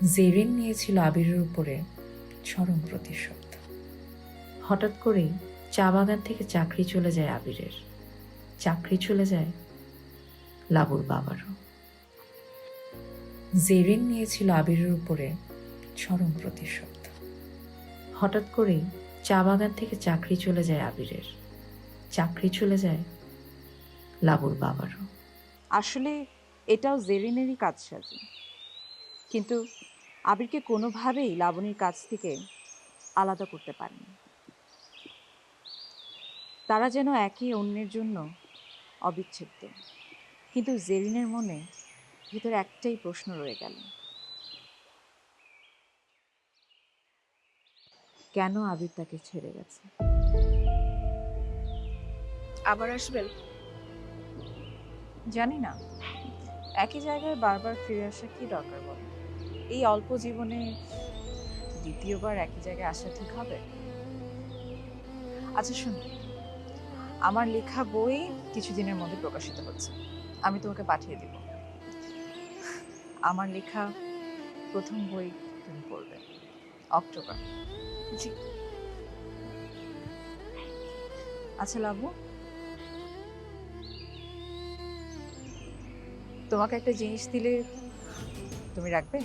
জেরিন নিয়েছিল আবিরের উপরে চরম প্রতিশোধ। হঠাৎ করেই চা বাগান থেকে চাকরি চলে যায় আবিরের, চাকরি চলে যায় লাবুর বাবারও। জেরিন নিয়েছিল আবিরের উপরে চরম প্রতিশোধ। হঠাৎ করেই চা বাগান থেকে চাকরি চলে যায় আবিরের, চাকরি চলে যায় লাবুর বাবারও। আসলে এটাও জেরিনেরই কাজ সাজে, কিন্তু আবিরকে কোনোভাবেই লাবণীর কাছ থেকে আলাদা করতে পারেনি। তারা যেন একে অন্যের জন্য অবিচ্ছেদ্য, কিন্তু জেরিনের মনে ভিতরে একটাই প্রশ্ন রয়ে গেল, কেন আবির তাকে ছেড়ে গেছে। আবার আসবেন? জানি না, একই জায়গায় বারবার ফিরে আসা কি দরকার বল? এই অল্প জীবনে দ্বিতীয়বার একই জায়গায় আসা ঠিক হবে? আচ্ছা শোন, আমার লেখা বই কিছুদিনের মধ্যে প্রকাশিত হচ্ছে, আমি তোমাকে পাঠিয়ে দিব। আমার লেখা প্রথম বই তুমি পড়বে অক্টোবর। জি। আচ্ছা লাবু, তোমাকে একটা জিনিস দিলে তুমি রাখবে?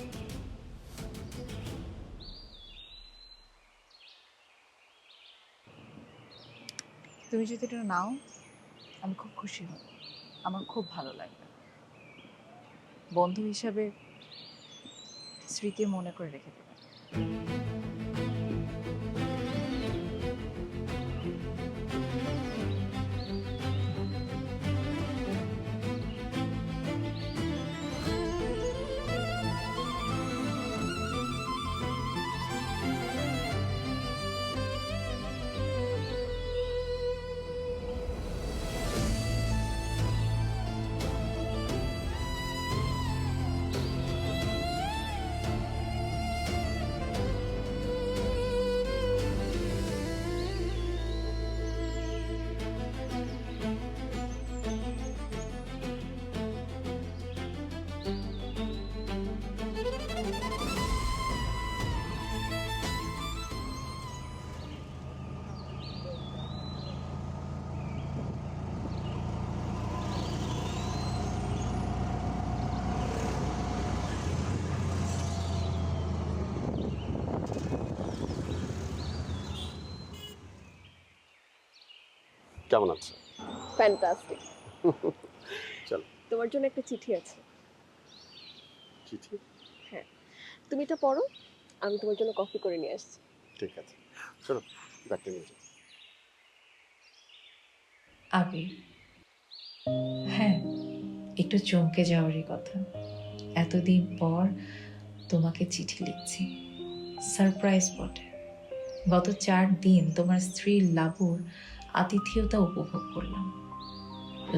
তুমি যদি এটা নাও, আমি খুব খুশি হব, আমার খুব ভালো লাগবে। বন্ধু হিসাবে স্মৃতি মনে করে রেখে দেবে। কেমন আছো? ফ্যান্টাস্টিক। চলো। তোমার জন্য একটা চিঠি আছে। চিঠি? হ্যাঁ, তুমি এটা পড়ো, আমি তোমার জন্য কফি করে নিয়ে আসছি। ঠিক আছে, চলো ব্যাগটা নিয়ে যাও। আবির, হ্যাঁ, একটু চমকে যাওয়ারই কথা। এতদিন পর তোমাকে চিঠি লিখছি, সারপ্রাইজ বটে। গত 4 দিন তোমার স্ত্রী লাবুর আতিথেয়তা উপভোগ করলাম।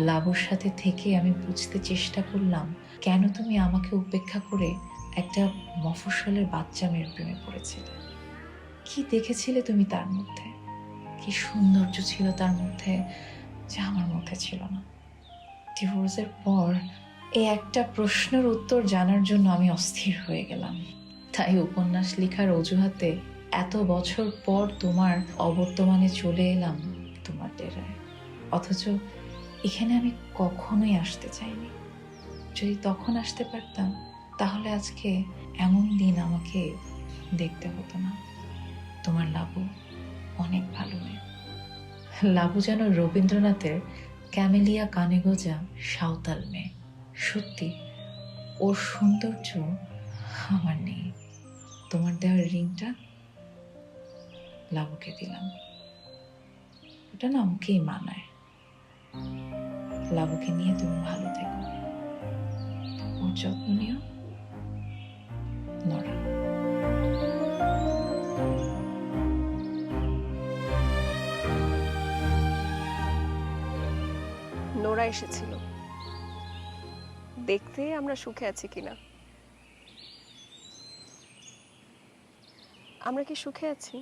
লাবুর সাথে থেকে আমি বুঝতে চেষ্টা করলাম কেন তুমি আমাকে উপেক্ষা করে একটা মফস্বলের বাচ্চা মেয়ের প্রেমে পড়েছিলে। কি দেখেছিলে তুমি তার মধ্যে? কি সৌন্দর্য ছিল তার মধ্যে, যা আমার মধ্যে ছিল না। ডিভোর্সের পর এই একটা প্রশ্নের উত্তর জানার জন্য আমি অস্থির হয়ে গেলাম। তাই উপন্যাস লেখার অজুহাতে এত বছর পর তোমার অবর্তমানে চলে এলাম তোমার ডেরায়। অথচ এখানে আমি কখনোই আসতে চাইনি। যদি তখন আসতে পারতাম, তাহলে আজকে এমন দিন আমাকে দেখতে হতো না। তোমার লাবু অনেক ভালো মেয়ে। লাবু যেন রবীন্দ্রনাথের ক্যামেলিয়া কানে গোজা সাঁওতাল মেয়ে। সত্যি ওর সৌন্দর্য আমার নেই। তোমার দেওয়ার রিংটা লাবুকে দিলাম, ওটা না আমাকেই মানায়। লাবুকে নিয়ে তুমি ভালো থেকো, ওর যত্ন নিও। নড়া। নোরা এসেছিল দেখতে আমরা সুখে আছি কিনা। আমরা কি সুখে আছি?